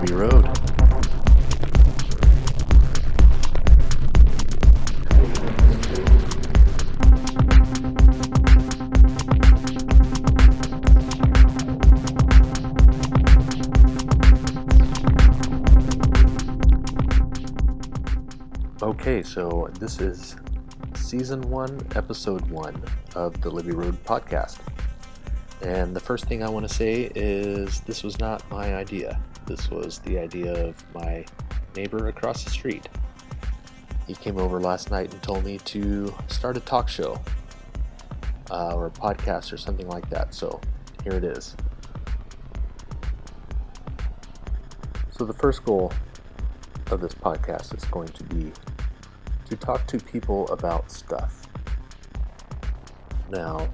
Libby Road. Okay, so this is Season 1, Episode 1 of the Libby Road podcast. And the first thing I want to say is this was not my idea. This was the idea of my neighbor across the street. He came over last night and told me to start a talk show or a podcast or something like that. So here it is. So the first goal of this podcast is going to be to talk to people about stuff. Now,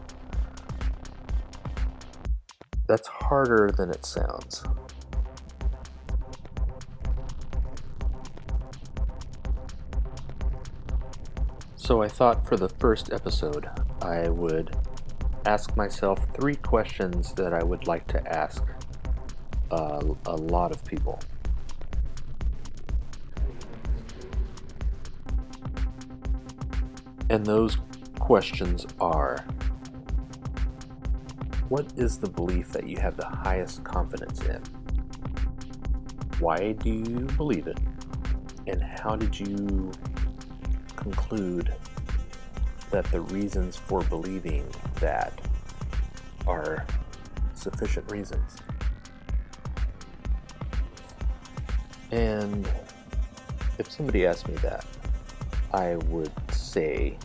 that's harder than it sounds. So I thought for the first episode, I would ask myself 3 questions that I would like to ask a lot of people. And those questions are: what is the belief that you have the highest confidence in? Why do you believe it? And how did you conclude that the reasons for believing that are sufficient reasons? And if somebody asked me that, I would say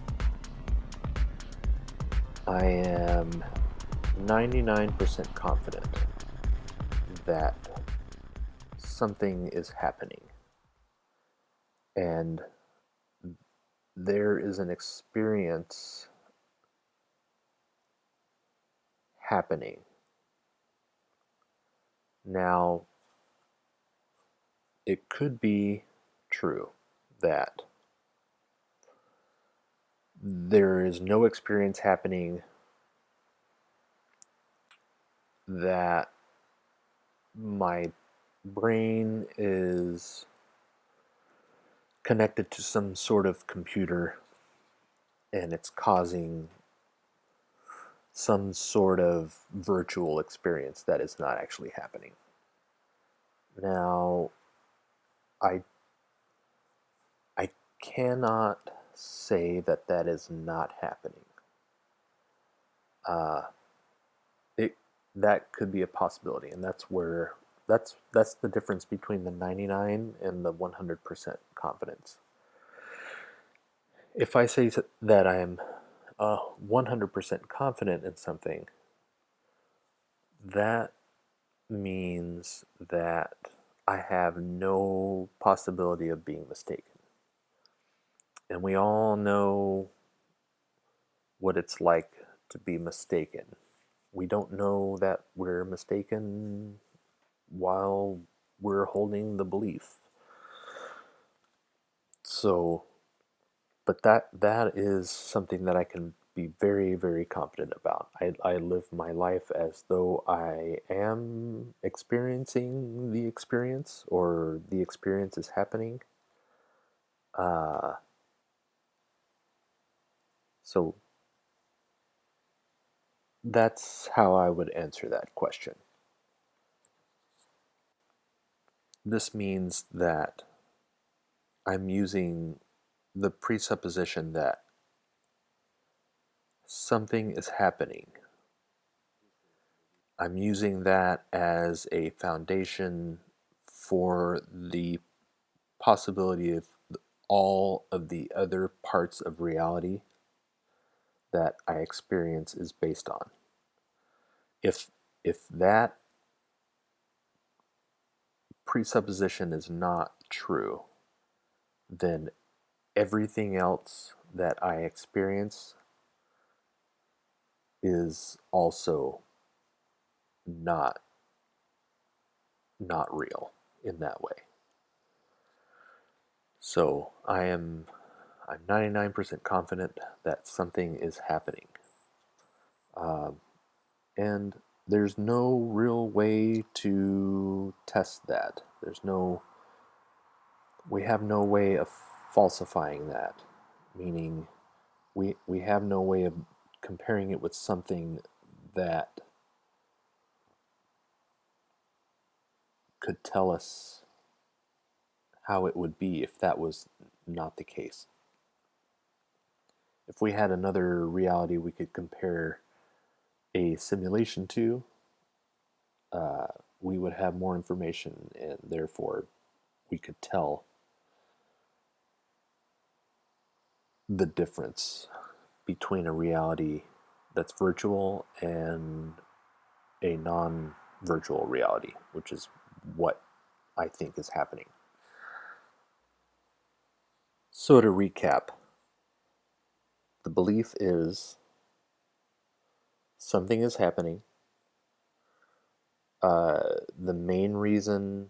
I am 99% confident that something is happening, and there is an experience happening. Now, it could be true that there is no experience happening, that my brain is connected to some sort of computer and it's causing some sort of virtual experience that is not actually happening. Now, I cannot say that that is not happening. That could be a possibility, and that's the difference between the 99 and the 100% confidence. If I say that I am 100% confident in something, that means that I have no possibility of being mistaken. And we all know what it's like to be mistaken. We don't know that we're mistaken while we're holding the belief. So, but that is something that I can be very, very confident about. I live my life as though I am experiencing the experience, or the experience is happening. So that's how I would answer that question. This means that I'm using the presupposition that something is happening. I'm using that as a foundation for the possibility of all of the other parts of reality that I experience is based on. If that presupposition is not true, then everything else that I experience is also not real in that way. So I'm 99% confident that something is happening. And there's no real way to test that. We have no way of falsifying that, meaning we have no way of comparing it with something that could tell us how it would be if that was not the case. If we had another reality we could compare a simulation to, we would have more information, and therefore we could tell the difference between a reality that's virtual and a non-virtual reality, which is what I think is happening. So to recap, the belief is something is happening. The main reason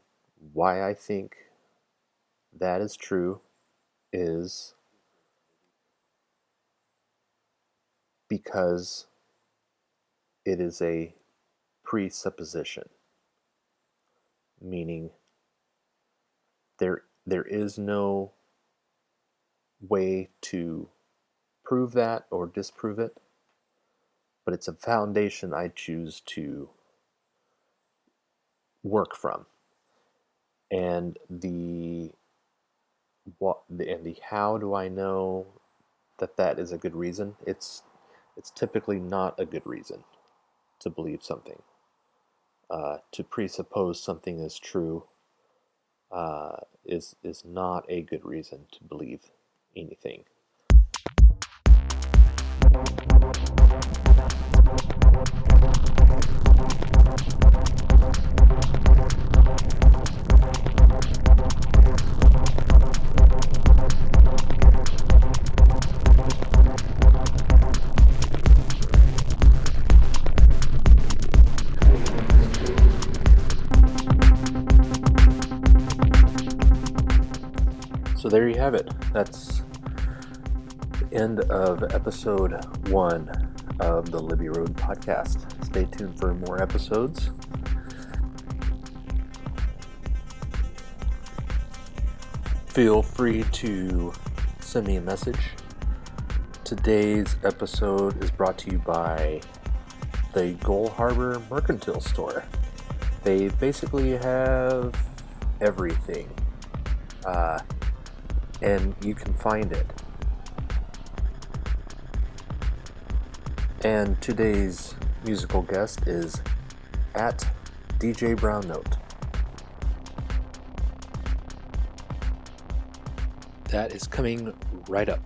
why I think that is true is because it is a presupposition, meaning there is no way to prove that or disprove it, but it's a foundation I choose to work from. And the how do I know that is a good reason? It's typically not a good reason to believe something. To presuppose something is true is not a good reason to believe anything. So there you have it. That's the end of episode 1 of the Libby Road podcast. Stay tuned for more episodes. Feel free to send me a message. Today's episode is brought to you by the Gull Harbor Mercantile Store. They basically have everything. And you can find it. And today's musical guest is at DJ Brown Note. That is coming right up.